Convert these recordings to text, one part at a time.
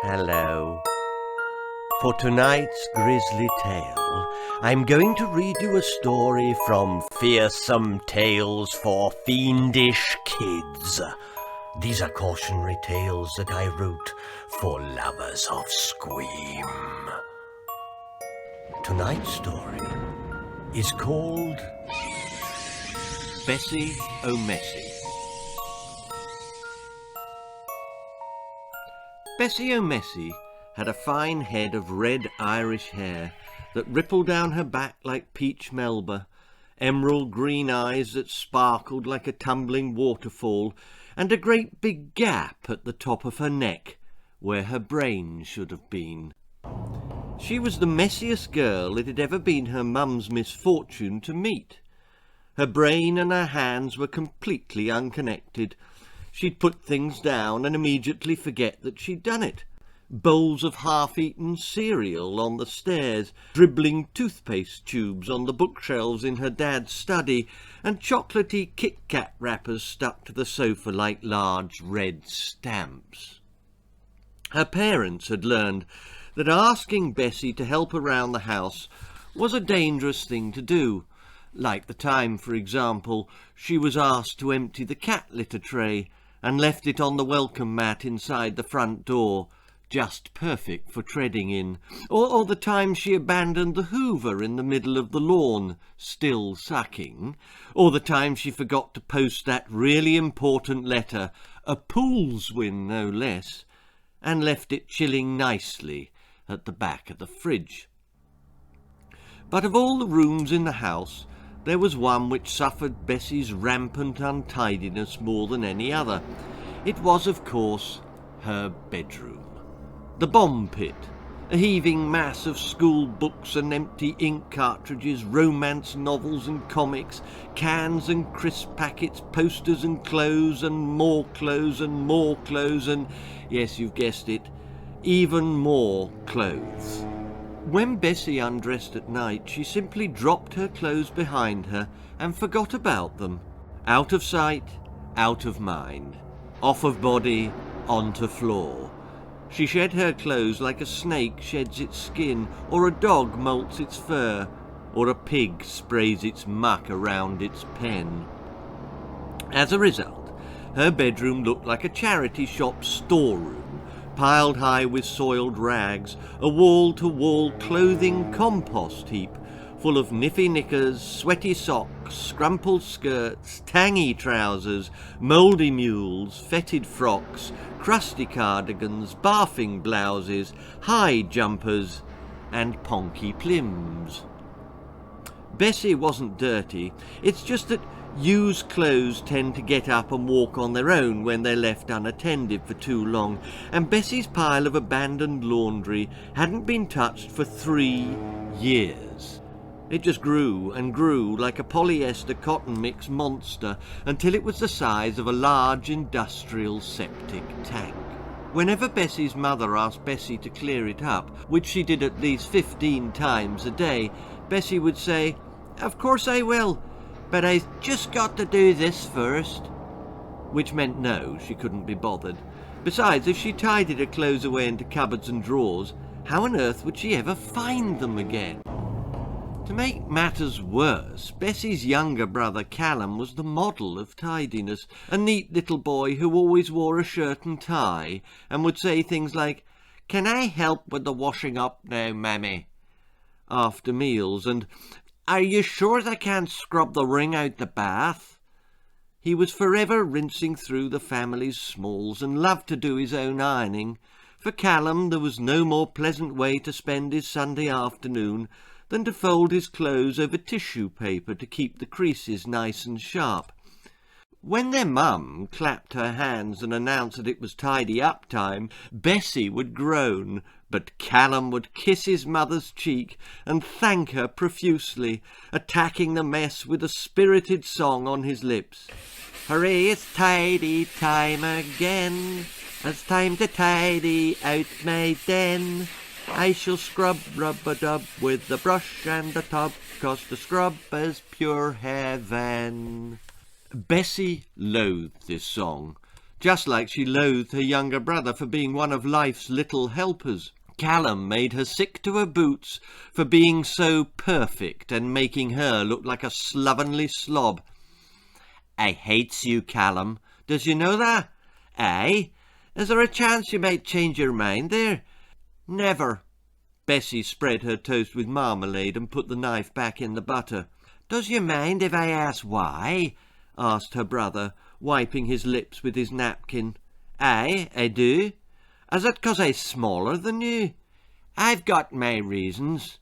Hello. For tonight's Grizzly Tale, I'm going to read you a story from Fearsome Tales for Fiendish Kids. These are cautionary tales that I wrote for lovers of squeam. Tonight's story is called Bessy O'Messy. Bessy O'Messy had a fine head of red Irish hair that rippled down her back like peach melba, emerald green eyes that sparkled like a tumbling waterfall, and a great big gap at the top of her neck, where her brain should have been. She was the messiest girl it had ever been her mum's misfortune to meet. Her brain and her hands were completely unconnected. She'd put things down and immediately forget that she'd done it. Bowls of half-eaten cereal on the stairs, dribbling toothpaste tubes on the bookshelves in her dad's study, and chocolatey Kit Kat wrappers stuck to the sofa like large red stamps. Her parents had learned that asking Bessy to help around the house was a dangerous thing to do. Like the time, for example, she was asked to empty the cat litter tray and left it on the welcome mat inside the front door, just perfect for treading in, or the time she abandoned the hoover in the middle of the lawn, still sucking, or the time she forgot to post that really important letter, a Pools win no less, and left it chilling nicely at the back of the fridge. But of all the rooms in the house, there was one which suffered Bessy's rampant untidiness more than any other. It was, of course, her bedroom. The bomb pit, a heaving mass of school books and empty ink cartridges, romance novels and comics, cans and crisp packets, posters and clothes and more clothes and more clothes and, yes, you've guessed it, even more clothes. When Bessy undressed at night, she simply dropped her clothes behind her and forgot about them. Out of sight, out of mind. Off of body, onto floor. She shed her clothes like a snake sheds its skin, or a dog molts its fur, or a pig sprays its muck around its pen. As a result, her bedroom looked like a charity shop storeroom, piled high with soiled rags, a wall-to-wall clothing compost heap full of niffy knickers, sweaty socks, scrumpled skirts, tangy trousers, mouldy mules, fetid frocks, crusty cardigans, barfing blouses, high jumpers, and ponky plims. Bessy wasn't dirty. It's just that used clothes tend to get up and walk on their own when they're left unattended for too long, and Bessy's pile of abandoned laundry hadn't been touched for 3 years. It just grew and grew like a polyester cotton mix monster until it was the size of a large industrial septic tank. Whenever Bessy's mother asked Bessy to clear it up, which she did at least 15 times a day, Bessy would say, "Of course I will, but I've just got to do this first," which meant no, she couldn't be bothered. Besides, if she tidied her clothes away into cupboards and drawers, how on earth would she ever find them again? To make matters worse, Bessy's younger brother Callum was the model of tidiness, a neat little boy who always wore a shirt and tie and would say things like, "Can I help with the washing up now, mammy?" after meals, and "Are you sure they can't scrub the ring out the bath?" He was forever rinsing through the family's smalls and loved to do his own ironing. For Callum, there was no more pleasant way to spend his Sunday afternoon than to fold his clothes over tissue paper to keep the creases nice and sharp. When their mum clapped her hands and announced that it was tidy up time, Bessy would groan, but Callum would kiss his mother's cheek and thank her profusely, attacking the mess with a spirited song on his lips. "Hooray, it's tidy time again. It's time to tidy out my den. I shall scrub rub-a-dub with the brush and the tub, 'cause the scrub is pure heaven." Bessy loathed this song, just like she loathed her younger brother for being one of life's little helpers. Callum made her sick to her boots for being so perfect and making her look like a slovenly slob. "I hates you, Callum. Does you know that? Aye? Is there a chance you might change your mind there?" "Never." Bessy spread her toast with marmalade and put the knife back in the butter. "Does you mind if I ask why?" asked her brother, wiping his lips with his napkin. "Aye, I do. Is it 'cause I's smaller than you?" "I've got my reasons."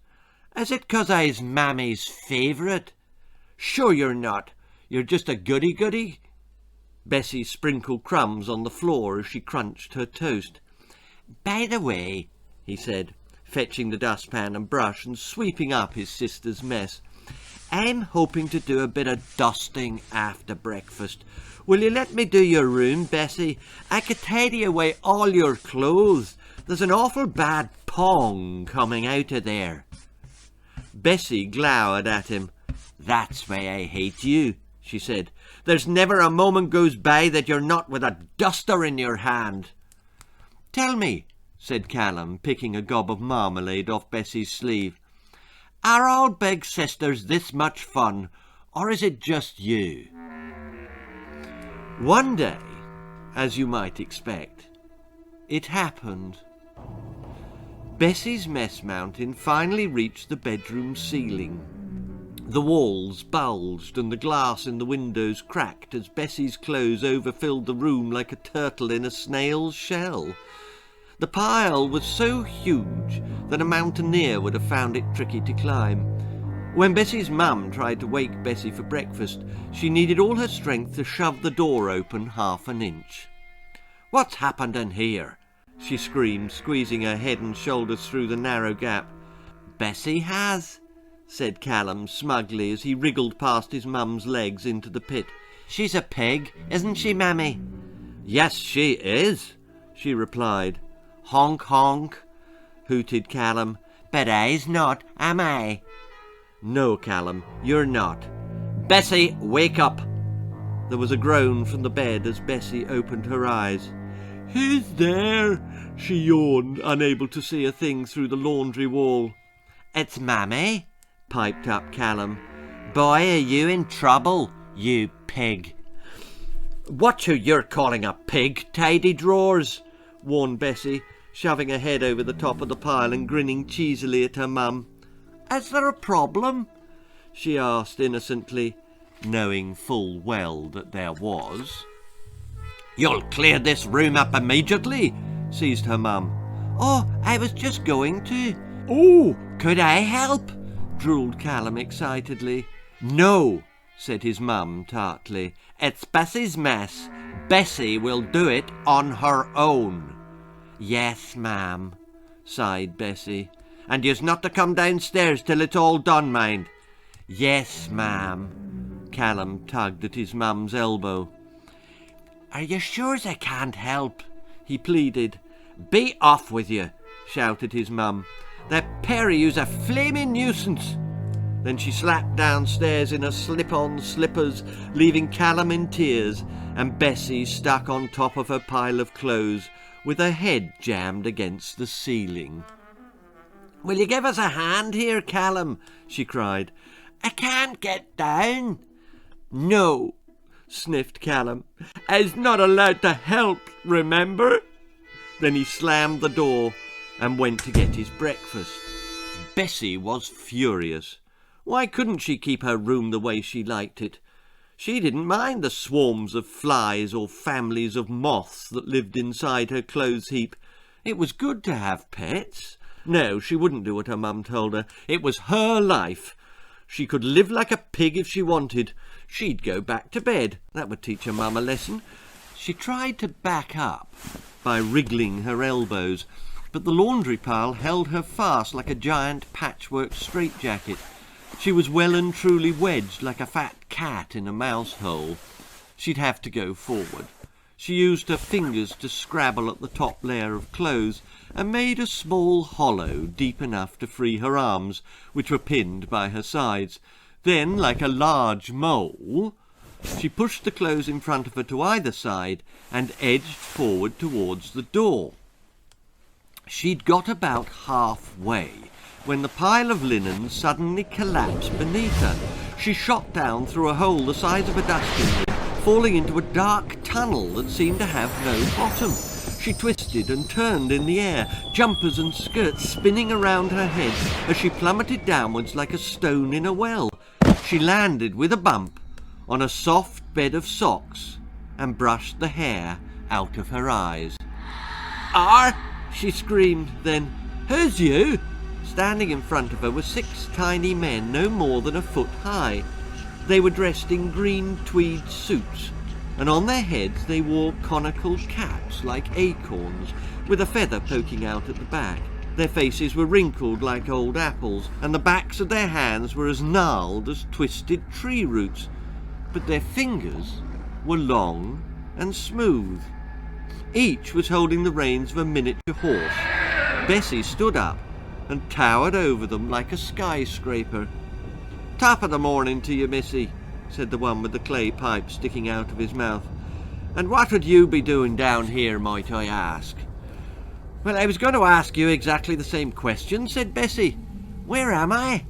"Is it 'cause I's Mammy's favourite?" "Sure you're not. You're just a goody-goody." Bessy sprinkled crumbs on the floor as she crunched her toast. "By the way," he said, fetching the dustpan and brush and sweeping up his sister's mess, "I'm hoping to do a bit of dusting after breakfast. Will you let me do your room, Bessy? I could tidy away all your clothes. There's an awful bad pong coming out of there." Bessy glowered at him. "That's why I hate you," she said. "There's never a moment goes by that you're not with a duster in your hand." "Tell me," said Callum, picking a gob of marmalade off Bessy's sleeve, "are all big sisters this much fun, or is it just you?" One day, as you might expect, it happened. Bessy's mess mountain finally reached the bedroom ceiling. The walls bulged and the glass in the windows cracked as Bessy's clothes overfilled the room like a turtle in a snail's shell. The pile was so huge that a mountaineer would have found it tricky to climb. When Bessy's mum tried to wake Bessy for breakfast, she needed all her strength to shove the door open half an inch. "What's happened in here?" she screamed, squeezing her head and shoulders through the narrow gap. "Bessy has," said Callum smugly as he wriggled past his mum's legs into the pit. "She's a pig, isn't she, Mammy?" "Yes, she is," she replied. "Honk, honk," hooted Callum. "But I's not, am I?" "No, Callum, you're not." "Bessy, wake up!" There was a groan from the bed as Bessy opened her eyes. "Who's there?" she yawned, unable to see a thing through the laundry wall. "It's Mammy," piped up Callum. "Boy, are you in trouble, you pig." "Watch who you're calling a pig, tidy drawers," warned Bessy, shoving her head over the top of the pile and grinning cheesily at her mum. "Is there a problem?" she asked innocently, knowing full well that there was. "You'll clear this room up immediately," seized her mum. "Oh, I was just going to." "Oh, could I help?" drooled Callum excitedly. "No," said his mum tartly. "It's Bessy's mess. Bessy will do it on her own." "Yes, ma'am," sighed Bessy. "And you's not to come downstairs till it's all done, mind." "Yes, ma'am." Callum tugged at his mum's elbow. "Are you sure I can't help?" he pleaded. "Be off with you," shouted his mum. "That pair of you's a flaming nuisance." Then she slapped downstairs in her slip-on slippers, leaving Callum in tears and Bessy stuck on top of her pile of clothes with her head jammed against the ceiling. "Will you give us a hand here, Callum?" she cried. "I can't get down." "No," sniffed Callum. "I's not allowed to help, remember?" Then he slammed the door and went to get his breakfast. Bessy was furious. Why couldn't she keep her room the way she liked it? She didn't mind the swarms of flies or families of moths that lived inside her clothes heap. It was good to have pets. No, she wouldn't do what her mum told her. It was her life. She could live like a pig if she wanted. She'd go back to bed. That would teach her mum a lesson. She tried to back up by wriggling her elbows, but the laundry pile held her fast like a giant patchwork straitjacket. She was well and truly wedged like a fat cat in a mouse hole. She'd have to go forward. She used her fingers to scrabble at the top layer of clothes and made a small hollow deep enough to free her arms, which were pinned by her sides. Then, like a large mole, She pushed the clothes in front of her to either side and edged forward towards the door. She'd got about halfway when the pile of linen suddenly collapsed beneath her. She shot down through a hole the size of a dustbin lid, falling into a dark tunnel that seemed to have no bottom. She twisted and turned in the air, jumpers and skirts spinning around her head as she plummeted downwards like a stone in a well. She landed with a bump on a soft bed of socks and brushed the hair out of her eyes. "Ar!" she screamed, then, "Who's you?" Standing in front of her were 6 tiny men, no more than a foot high. They were dressed in green tweed suits, and on their heads they wore conical caps like acorns, with a feather poking out at the back. Their faces were wrinkled like old apples, and the backs of their hands were as gnarled as twisted tree roots. But their fingers were long and smooth. Each was holding the reins of a miniature horse. Bessy stood up and towered over them like a skyscraper. "Top of the morning to you, missy," said the one with the clay pipe sticking out of his mouth. "And what would you be doing down here, might I ask?" "Well, I was going to ask you exactly the same question," said Bessy. "Where am I?"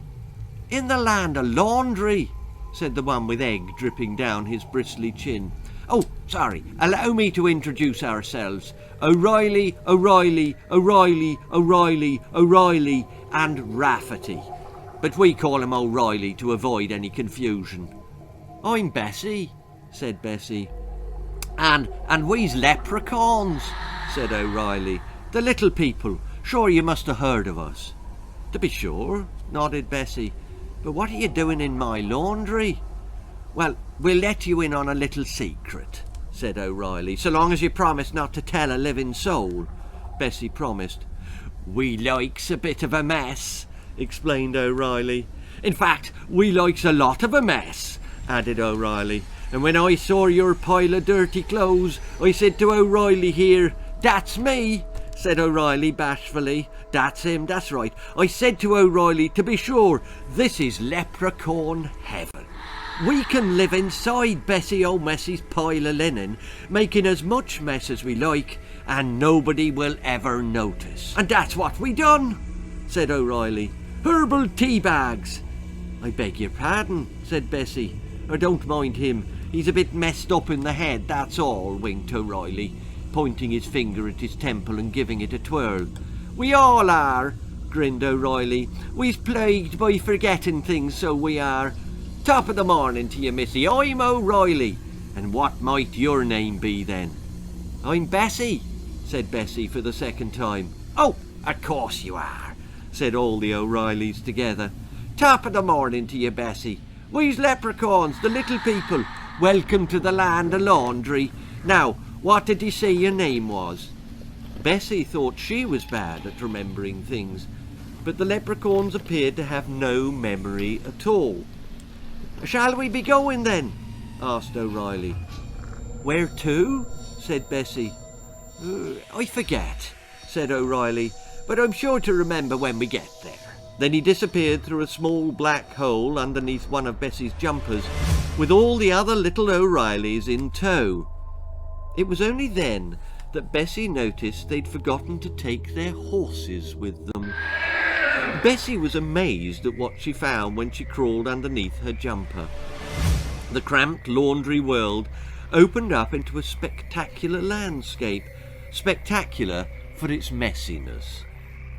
"In the land of laundry," said the one with egg dripping down his bristly chin. "Oh, sorry, allow me to introduce ourselves. O'Reilly, O'Reilly, O'Reilly, O'Reilly, O'Reilly, and Rafferty. But we call him O'Reilly to avoid any confusion." "I'm Bessy," said Bessy. And we's leprechauns," said O'Reilly. "The little people. Sure you must have heard of us." "To be sure," nodded Bessy. "But what are you doing in my laundry?" "Well, we'll let you in on a little secret," said O'Reilly, "so long as you promise not to tell a living soul." Bessy promised. "We likes a bit of a mess," explained O'Reilly. "In fact, we likes a lot of a mess," added O'Reilly. "And when I saw your pile of dirty clothes, I said to O'Reilly here, 'That's me,'" said O'Reilly bashfully. "That's him, that's right. I said to O'Reilly, to be sure, this is leprechaun heaven. We can live inside Bessy O'Messy's pile of linen, making as much mess as we like, and nobody will ever notice. And that's what we done," said O'Reilly. "Herbal tea bags." "I beg your pardon," said Bessy. "Or don't mind him. He's a bit messed up in the head, that's all," winked O'Reilly, pointing his finger at his temple and giving it a twirl. "We all are," grinned O'Reilly. "We's plagued by forgetting things, so we are. Top of the morning to you, missy. I'm O'Reilly. And what might your name be, then?" "I'm Bessy," said Bessy for the second time. "Oh, of course you are," said all the O'Reillys together. "Top of the morning to you, Bessy. We's leprechauns, the little people. Welcome to the land of laundry. Now, what did you say your name was?" Bessy thought she was bad at remembering things, but the leprechauns appeared to have no memory at all. "Shall we be going then?" asked O'Reilly. "Where to?" said Bessy. "I forget," said O'Reilly, "but I'm sure to remember when we get there." Then he disappeared through a small black hole underneath one of Bessy's jumpers, with all the other little O'Reillys in tow. It was only then that Bessy noticed they'd forgotten to take their horses with them. Bessy was amazed at what she found when she crawled underneath her jumper. The cramped laundry world opened up into a spectacular landscape, spectacular for its messiness.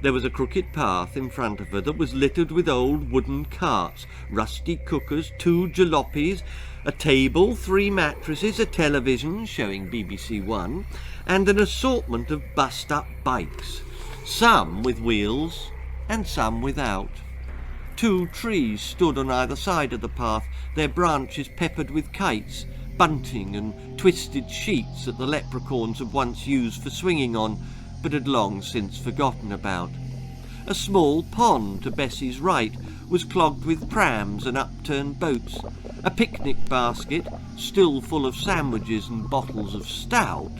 There was a crooked path in front of her that was littered with old wooden carts, rusty cookers, 2 jalopies, a table, 3 mattresses, a television showing BBC One, and an assortment of bust-up bikes, some with wheels and some without. 2 trees stood on either side of the path, their branches peppered with kites, bunting and twisted sheets that the leprechauns had once used for swinging on, but had long since forgotten about. A small pond to Bessy's right was clogged with prams and upturned boats. A picnic basket, still full of sandwiches and bottles of stout,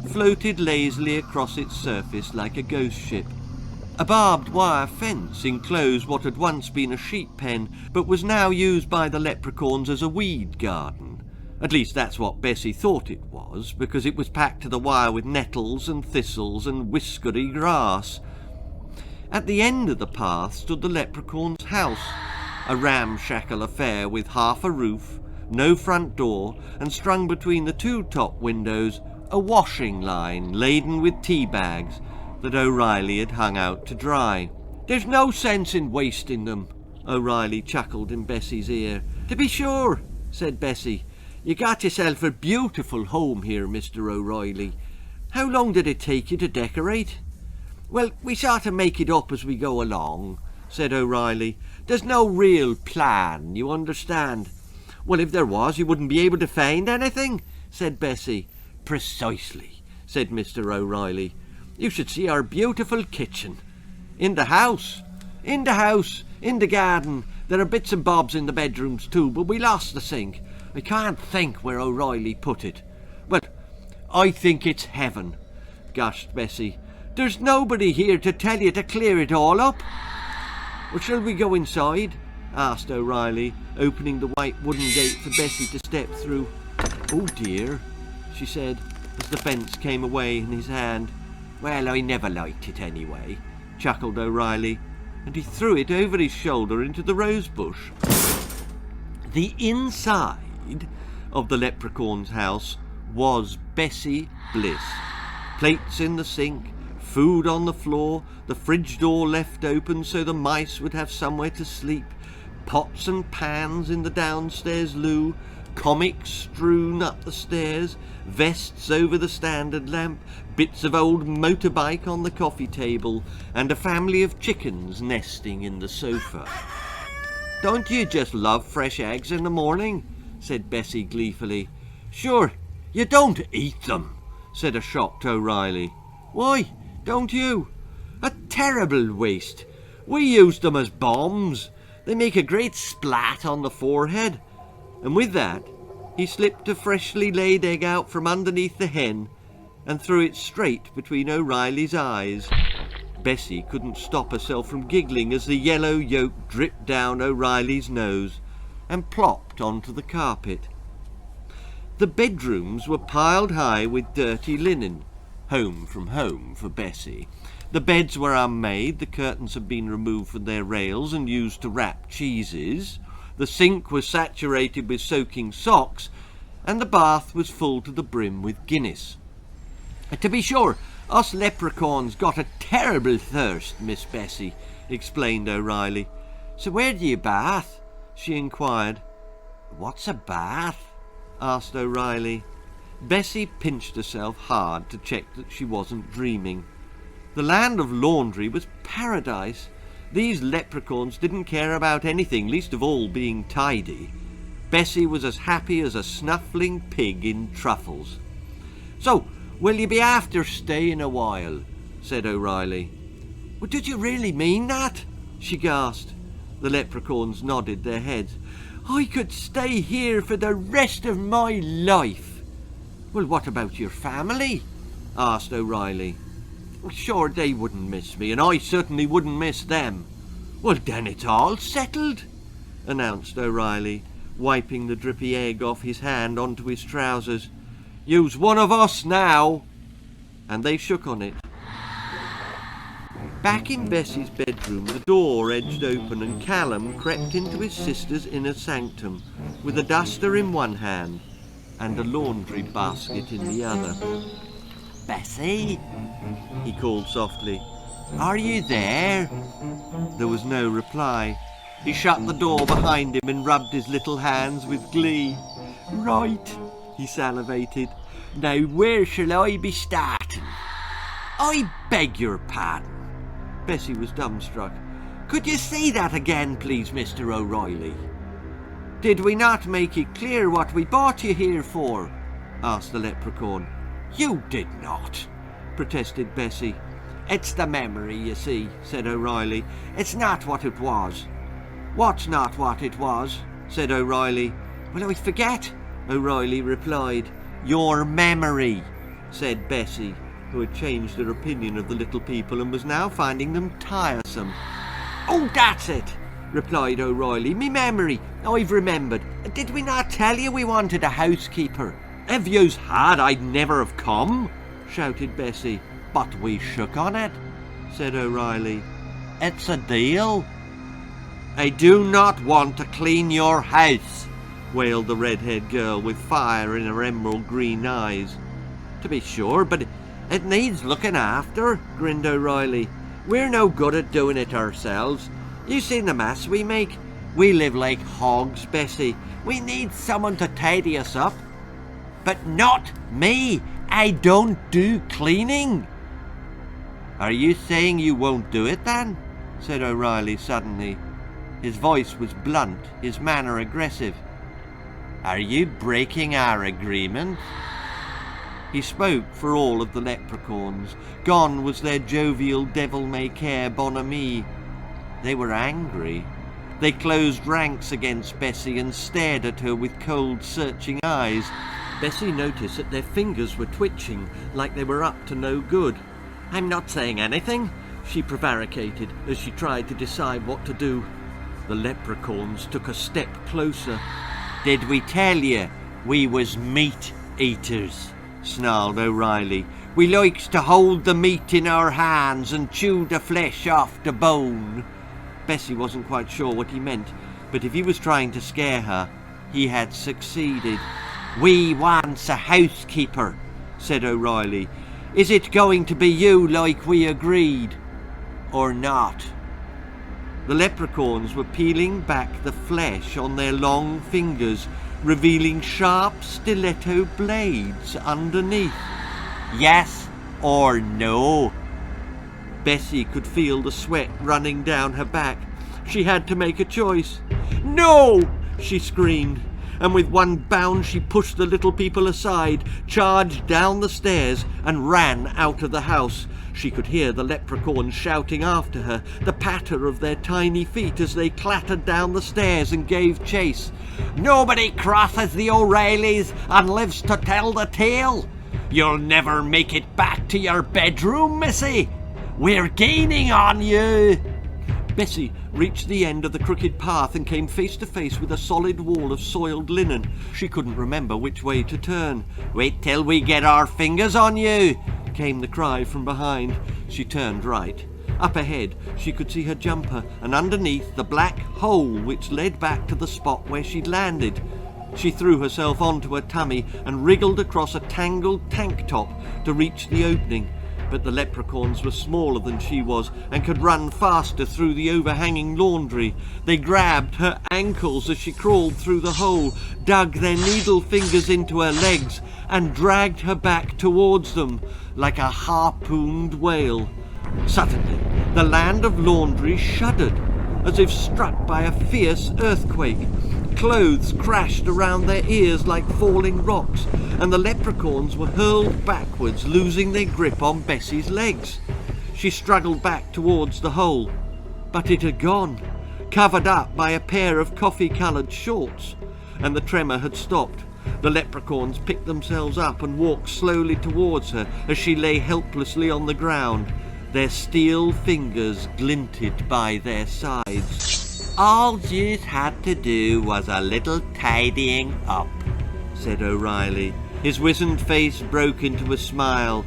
floated lazily across its surface like a ghost ship. A barbed wire fence enclosed what had once been a sheep pen, but was now used by the leprechauns as a weed garden. At least that's what Bessy thought it was, because it was packed to the wire with nettles and thistles and whiskery grass. At the end of the path stood the leprechaun's house, a ramshackle affair with half a roof, no front door, and strung between the two top windows a washing line laden with tea bags that O'Reilly had hung out to dry. "There's no sense in wasting them," O'Reilly chuckled in Bessy's ear. "To be sure," said Bessy, "you got yourself a beautiful home here, Mr. O'Reilly. How long did it take you to decorate?" "Well, we sort of make it up as we go along," said O'Reilly. "There's no real plan, you understand." "Well, if there was, you wouldn't be able to find anything," said Bessy. "Precisely," said Mr. O'Reilly. "You should see our beautiful kitchen. In the house. In the house. In the garden. There are bits and bobs in the bedrooms too, but we lost the sink. I can't think where O'Reilly put it." "Well, I think it's heaven," gushed Bessy. "There's nobody here to tell you to clear it all up." "Well, shall we go inside?" asked O'Reilly, opening the white wooden gate for Bessy to step through. "Oh dear," she said, as the fence came away in his hand. "Well, I never liked it anyway," chuckled O'Reilly, and he threw it over his shoulder into the rose bush. The inside of the leprechaun's house was Bessy bliss. Plates in the sink, food on the floor, the fridge door left open so the mice would have somewhere to sleep, pots and pans in the downstairs loo, comics strewn up the stairs, vests over the standard lamp, bits of old motorbike on the coffee table, and a family of chickens nesting in the sofa. "Don't you just love fresh eggs in the morning?" said Bessy gleefully. "Sure, you don't eat them," said a shocked O'Reilly. "Why, don't you?" "A terrible waste. We use them as bombs. They make a great splat on the forehead." And with that, he slipped a freshly laid egg out from underneath the hen and threw it straight between O'Reilly's eyes. Bessy couldn't stop herself from giggling as the yellow yolk dripped down O'Reilly's nose and plopped onto the carpet. The bedrooms were piled high with dirty linen, home from home for Bessy. The beds were unmade, the curtains had been removed from their rails and used to wrap cheeses, the sink was saturated with soaking socks, and the bath was full to the brim with Guinness. "To be sure, us leprechauns got a terrible thirst, Miss Bessy," explained O'Reilly. "So where do you bath?" she inquired. "What's a bath?" asked O'Reilly. Bessy pinched herself hard to check that she wasn't dreaming. The land of laundry was paradise. These leprechauns didn't care about anything, least of all being tidy. Bessy was as happy as a snuffling pig in truffles. "So, will you be after staying a while?" said O'Reilly. "Well, did you really mean that?" she gasped. The leprechauns nodded their heads. "I could stay here for the rest of my life." "Well, what about your family?" asked O'Reilly. "Well, sure, they wouldn't miss me, and I certainly wouldn't miss them." "Well, then it's all settled," announced O'Reilly, wiping the drippy egg off his hand onto his trousers. "You's one of us now." And they shook on it. Back in Bessy's bedroom, the door edged open and Callum crept into his sister's inner sanctum with a duster in one hand and a laundry basket in the other. "Bessy," he called softly, "are you there?" There was no reply. He shut the door behind him and rubbed his little hands with glee. "Right," he salivated. "Now where shall I be starting?" "I beg your pardon." Bessy was dumbstruck. "Could you say that again, please, Mr. O'Reilly?" "Did we not make it clear what we brought you here for?" asked the leprechaun. "You did not," protested Bessy. "It's the memory, you see," said O'Reilly. "It's not what it was." "What's not what it was?" said O'Reilly. "Well, I forget," O'Reilly replied. "Your memory," said Bessy, who had changed her opinion of the little people and was now finding them tiresome. "Oh, that's it," replied O'Reilly. "Me memory, I've remembered. Did we not tell you we wanted a housekeeper?" "If yous had, I'd never have come," shouted Bessy. "But we shook on it," said O'Reilly. "It's a deal." "I do not want to clean your house," wailed the red-haired girl with fire in her emerald green eyes. "To be sure, but it needs looking after," grinned O'Reilly. "We're no good at doing it ourselves. You seen the mess we make? We live like hogs, Bessy. We need someone to tidy us up." "But not me. I don't do cleaning." "Are you saying you won't do it then?" said O'Reilly suddenly. His voice was blunt, his manner aggressive. "Are you breaking our agreement?" He spoke for all of the leprechauns. Gone was their jovial devil-may-care bonhomie. They were angry. They closed ranks against Bessy and stared at her with cold, searching eyes. Bessy noticed that their fingers were twitching, like they were up to no good. "I'm not saying anything," she prevaricated as she tried to decide what to do. The leprechauns took a step closer. "Did we tell you we was meat eaters?" snarled O'Reilly. "We likes to hold the meat in our hands and chew the flesh off the bone." Bessy wasn't quite sure what he meant, but if he was trying to scare her, he had succeeded. "We wants a housekeeper," said O'Reilly. "Is it going to be you like we agreed, or not?" The leprechauns were peeling back the flesh on their long fingers, revealing sharp stiletto blades underneath. "Yes or no?" Bessy could feel the sweat running down her back. She had to make a choice. "No!" she screamed, and with one bound she pushed the little people aside, charged down the stairs, and ran out of the house. She could hear the leprechauns shouting after her, the patter of their tiny feet as they clattered down the stairs and gave chase. "Nobody crosses the O'Reillys and lives to tell the tale. You'll never make it back to your bedroom, missy. We're gaining on you." Bessy reached the end of the crooked path and came face to face with a solid wall of soiled linen. She couldn't remember which way to turn. "Wait till we get our fingers on you," came the cry from behind. She turned right. Up ahead, she could see her jumper, and underneath, the black hole which led back to the spot where she'd landed. She threw herself onto her tummy and wriggled across a tangled tank top to reach the opening. But the leprechauns were smaller than she was and could run faster through the overhanging laundry. They grabbed her ankles as she crawled through the hole, dug their needle fingers into her legs, and dragged her back towards them like a harpooned whale. Suddenly, the land of laundry shuddered, as if struck by a fierce earthquake. Clothes crashed around their ears like falling rocks, and the leprechauns were hurled backwards, losing their grip on Bessy's legs. She struggled back towards the hole, but it had gone, covered up by a pair of coffee-coloured shorts, and the tremor had stopped. The leprechauns picked themselves up and walked slowly towards her as she lay helplessly on the ground, their steel fingers glinted by their sides. "All you had to do was a little tidying up," said O'Reilly. His wizened face broke into a smile.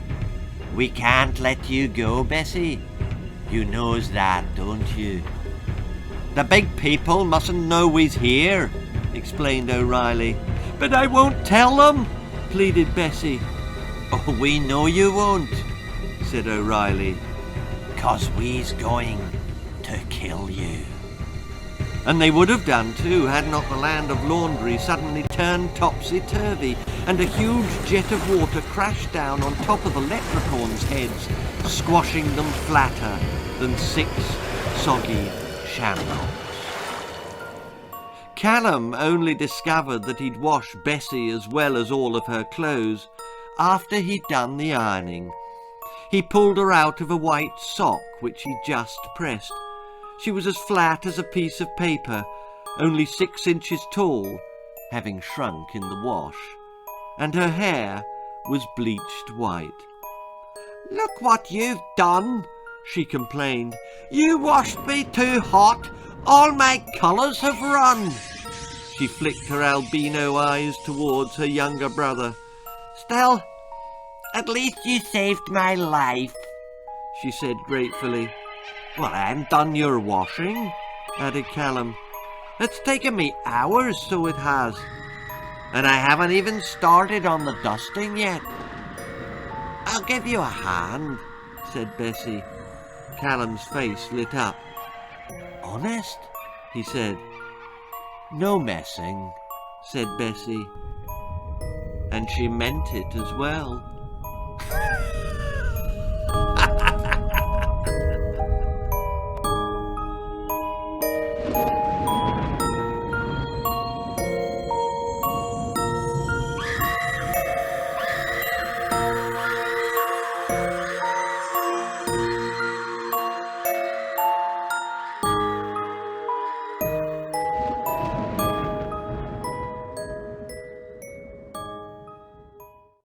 "We can't let you go, Bessy. You knows that, don't you?" "The big people mustn't know we's here," explained O'Reilly. "But I won't tell them," pleaded Bessy. "Oh, we know you won't," said O'Reilly. "'Cause we's going to kill you." And they would have done too, had not the land of laundry suddenly turned topsy-turvy, and a huge jet of water crashed down on top of the leprechauns' heads, squashing them flatter than 6 soggy shamrocks. Callum only discovered that he'd washed Bessy as well as all of her clothes after he'd done the ironing. He pulled her out of a white sock which he'd just pressed. She was as flat as a piece of paper, only 6 inches tall, having shrunk in the wash, and her hair was bleached white. "Look what you've done," she complained. "You washed me too hot. All my colours have run." She flicked her albino eyes towards her younger brother. "Still, at least you saved my life," she said gratefully. "Well, I haven't done your washing," added Callum. "It's taken me hours, so it has. And I haven't even started on the dusting yet." "I'll give you a hand," said Bessy. Callum's face lit up. "Honest?" he said. "No messing," said Bessy. And she meant it as well.